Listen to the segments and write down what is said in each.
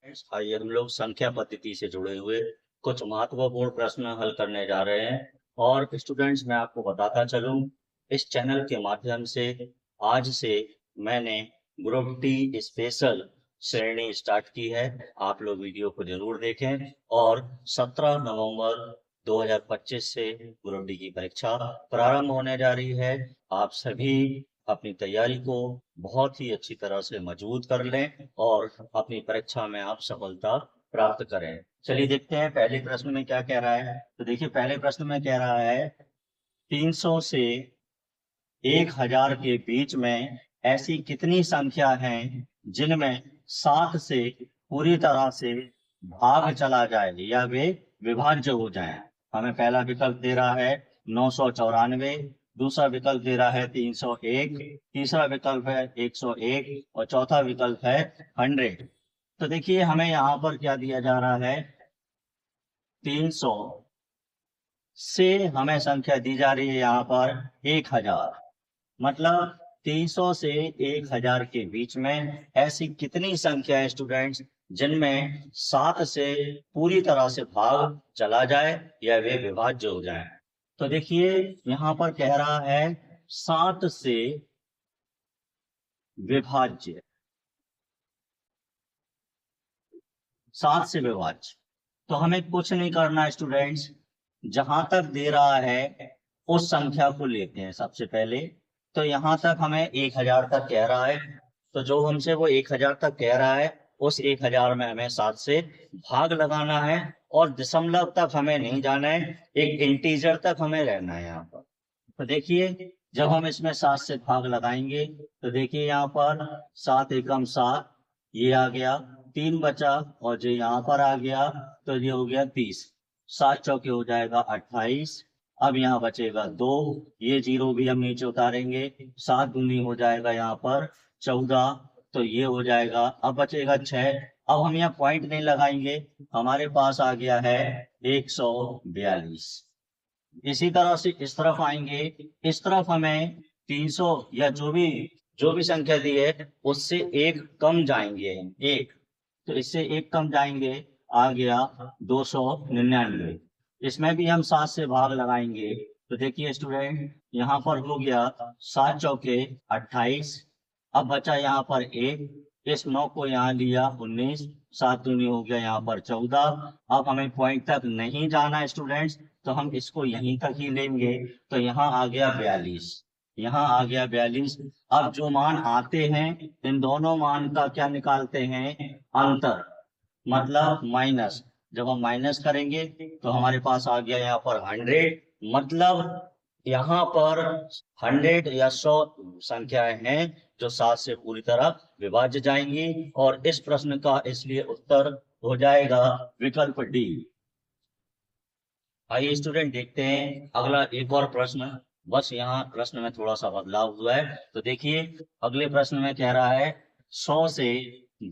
आइए हम लोग संख्या पद्धति से जुड़े हुए कुछ महत्वपूर्ण प्रश्न हल करने जा रहे हैं। और स्टूडेंट्स, मैं आपको बताता चलूं, इस चैनल के माध्यम से आज से मैंने ग्रुप डी स्पेशल श्रेणी स्टार्ट की है। आप लोग वीडियो को जरूर देखें। और 17 नवंबर 2025 से ग्रुप डी की परीक्षा प्रारंभ होने जा रही है। आप सभी अपनी तैयारी को बहुत ही अच्छी तरह से मजबूत कर लें और अपनी परीक्षा में आप सफलता प्राप्त करें। चलिए देखते हैं पहले प्रश्न में क्या कह रहा है। तो देखिए, पहले प्रश्न में कह रहा है 300 से 1000 के बीच में ऐसी कितनी संख्या हैं जिनमें 7 से पूरी तरह से भाग चला जाए या वे विभाज्य हो जाएं। हमें पहला विकल्प दे रहा है 994, दूसरा विकल्प दे रहा है 301, तीसरा विकल्प है 101 और चौथा विकल्प है 100। तो देखिए, हमें यहाँ पर क्या दिया जा रहा है, 300 से हमें संख्या दी जा रही है यहाँ पर 1000। मतलब 300 से 1000 के बीच में ऐसी कितनी संख्या है स्टूडेंट्स जिनमें 7 से पूरी तरह से भाग चला जाए या वे विभाज्य हो जाए। तो देखिए, यहाँ पर कह रहा है 7 से विभाज्य, 7 से विभाज्य। तो हमें कुछ नहीं करना है स्टूडेंट्स, जहां तक दे रहा है उस संख्या को लेते हैं सबसे पहले। तो यहाँ तक हमें 1000 तक कह रहा है, तो जो हमसे वो 1000 तक कह रहा है उस 1000 में हमें 7 से भाग लगाना है और दशमलव तक हमें नहीं जाना है, एक इंटीजर तक हमें रहना है यहाँ पर। तो देखिए, जब हम इसमें 7 से भाग लगाएंगे तो देखिए यहाँ पर 7 एकम 7, ये आ गया, 3 बचा और जो यहाँ पर आ गया तो ये हो गया 30। 7 चौके हो जाएगा 28। अब यहाँ बचेगा 2, ये 0 भी हम नीचे उतारेंगे, 7 दूनी हो जाएगा यहाँ पर 14, तो ये हो जाएगा। अब बचेगा 6। अब हम यहाँ पॉइंट नहीं लगाएंगे, हमारे पास आ गया है 142। इसी तरह से इस तरफ आएंगे, इस तरफ हमें 300 या जो भी संख्या दी है उससे एक कम जाएंगे, एक, तो इससे एक कम जाएंगे, आ गया 299। इसमें भी हम 7 से भाग लगाएंगे तो देखिए स्टूडेंट, यहाँ पर हो गया 7 चौके 28। अब बचा यहाँ पर एक, इस 9 को यहाँ लिया 19, 7 दूनी हो गया यहाँ पर 14। अब हमें पॉइंट तक नहीं जाना स्टूडेंट्स, तो हम इसको यहीं तक ही लेंगे, तो यहाँ आ गया 42, यहाँ आ गया 42। अब जो मान आते हैं इन दोनों मान का क्या निकालते हैं, अंतर, मतलब माइनस। जब हम माइनस करेंगे तो हमारे पास आ गया यहाँ पर 100। मतलब यहाँ पर 100 या 100 संख्याएं हैं जो 7 से पूरी तरह विभाज्य जाएंगी और इस प्रश्न का इसलिए उत्तर हो जाएगा विकल्प डी। आइए स्टूडेंट देखते हैं अगला एक और प्रश्न। बस यहाँ प्रश्न में थोड़ा सा बदलाव हुआ है। तो देखिए, अगले प्रश्न में कह रहा है 100 से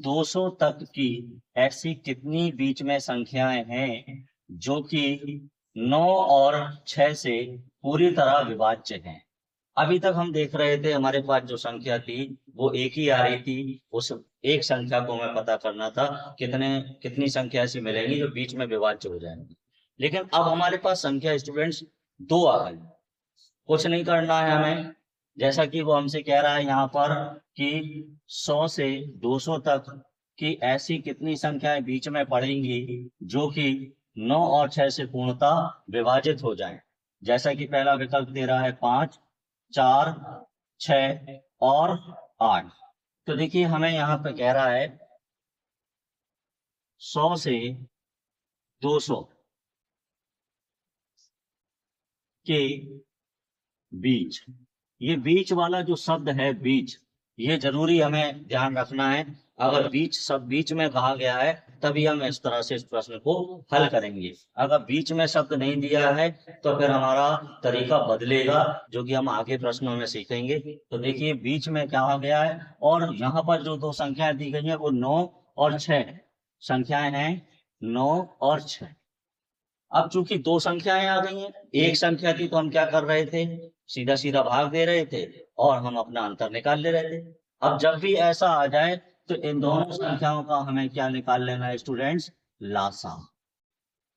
200 तक की ऐसी कितनी बीच में संख्याएं हैं जो कि 9 और 6 से पूरी तरह विभाज्य हैं। अभी तक हम देख रहे थे हमारे पास जो संख्या थी वो एक ही आ रही थी, उस एक संख्या को हमें पता करना था कितनी संख्या ऐसी मिलेंगी जो बीच में विभाज्य हो जाएंगी। लेकिन अब हमारे पास संख्या स्टूडेंट्स 2 आ गई। कुछ नहीं करना है हमें, जैसा कि वो हमसे कह रहा है यहाँ पर कि 100 से 200 तक की ऐसी कितनी संख्याएं बीच में पड़ेंगी जो कि 9 और 6 से पूर्णतः विभाजित हो जाएं। जैसा कि पहला विकल्प दे रहा है 5, 4, 6 और 8। तो देखिए, हमें यहाँ पे कह रहा है 100 से 200 के बीच, ये बीच वाला जो शब्द है बीच, ये जरूरी हमें ध्यान रखना है। अगर बीच शब्द बीच में कहा गया है तभी हम इस तरह से इस प्रश्न को हल करेंगे। अगर बीच में शब्द नहीं दिया है तो फिर हमारा तरीका बदलेगा, जो कि हम आगे प्रश्नों में सीखेंगे। तो देखिए, बीच में कहा गया है और यहाँ पर जो 2 संख्याएं दी गई है वो 9 और 6 संख्याएं हैं, 9 और 6। अब चूंकि 2 संख्याएं आ गई हैं, एक संख्या थी तो हम क्या कर रहे थे, सीधा सीधा भाग दे रहे थे और हम अपना अंतर निकाल ले रहे थे। अब जब भी ऐसा आ जाए तो इन दोनों संख्याओं का हमें क्या निकाल लेना है स्टूडेंट्स, लासा।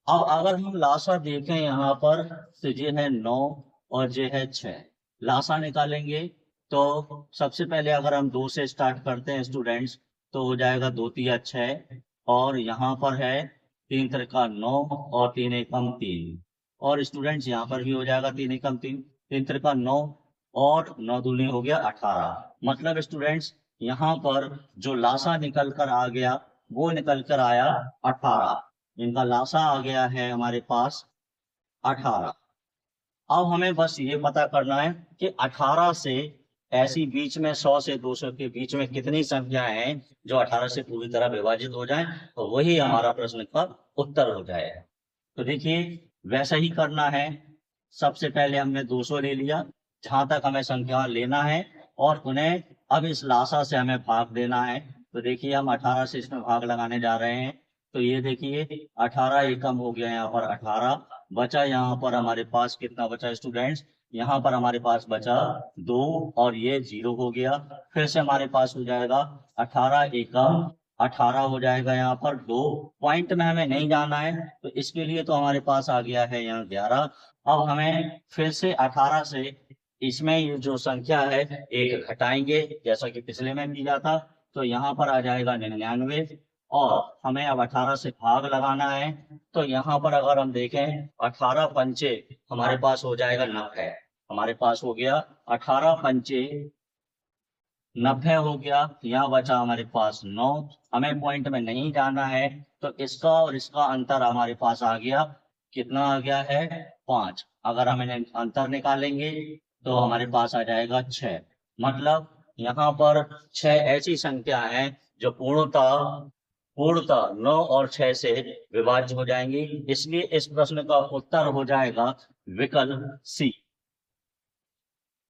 अब अगर हम लासा देखें यहाँ पर, तो ये है 9 और ये है 6। लासा निकालेंगे तो सबसे पहले अगर हम 2 से स्टार्ट करते हैं स्टूडेंट्स, तो हो जाएगा 2 तिया 6, और यहाँ पर है 3 त्रिका 9 और 3 एकम 3, और स्टूडेंट्स यहाँ पर भी हो जाएगा 3 एकम 3, 3 त्रिका 9 और 9 दूनी हो गया 18। मतलब स्टूडेंट्स यहाँ पर जो लासा निकल कर आ गया वो निकल कर आया 18। इनका लासा आ गया है हमारे पास 18। अब हमें बस ये पता करना है कि 18 से ऐसी बीच में 100 से 200 के बीच में कितनी संख्याएं हैं जो 18 से पूरी तरह विभाजित हो जाएं, तो वही हमारा प्रश्न का उत्तर हो जाए। तो देखिए वैसा ही करना है। सबसे पहले हमने 200 ले लिया, जहां तक हमें संख्या लेना है, और उन्हें अब इस लासा से हमें भाग देना है। तो देखिए हम 18 से इसमें भाग लगाने जा रहे हैं। तो ये देखिए 18 एकम हो गया यहाँ पर 18, बचा यहाँ पर हमारे पास कितना बचा स्टूडेंट्स, यहाँ पर हमारे पास बचा 2 और ये 0 हो गया। फिर से हमारे पास हो जाएगा 18 एकम 18 हो जाएगा यहाँ पर 2। पॉइंट में हमें नहीं जाना है, तो इसके लिए तो हमारे पास आ गया है यहाँ 11। अब हमें फिर से 18 से इसमें ये जो संख्या है एक घटाएंगे, जैसा कि पिछले में किया था। तो यहाँ पर आ जाएगा 99, और हमें अब 18 से भाग लगाना है। तो यहाँ पर अगर हम देखें 18 पंचे हमारे पास हो जाएगा 90, हमारे पास हो गया 18 पंचे 90 हो गया। यहाँ बचा हमारे पास 9। हमें पॉइंट में नहीं जाना है, तो इसका और इसका अंतर हमारे पास आ गया, कितना आ गया है 5। अगर हम इन्हें अंतर निकालेंगे तो हमारे पास आ जाएगा 6। मतलब यहाँ पर 6 ऐसी संख्या है जो पूर्णतः 9 और 6 से विभाज्य हो जाएंगी। इसलिए इस प्रश्न का उत्तर हो जाएगा विकल्प सी।